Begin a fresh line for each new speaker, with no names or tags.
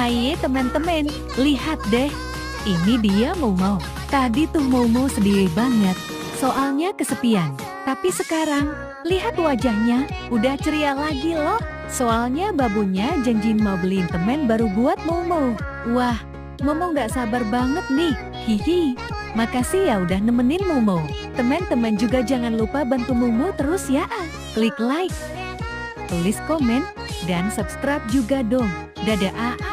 Hai teman-teman, lihat deh. Ini dia Momo. Tadi tuh Momo sedih banget, soalnya kesepian. Tapi sekarang, lihat wajahnya, udah ceria lagi loh. Soalnya babunya janjiin mau beliin temen baru buat Momo. Wah, Momo gak sabar banget nih. Hihi. Makasih ya udah nemenin Momo. Teman-teman juga jangan lupa bantu Momo terus ya. Klik like, tulis komen, dan subscribe juga dong. Dadah.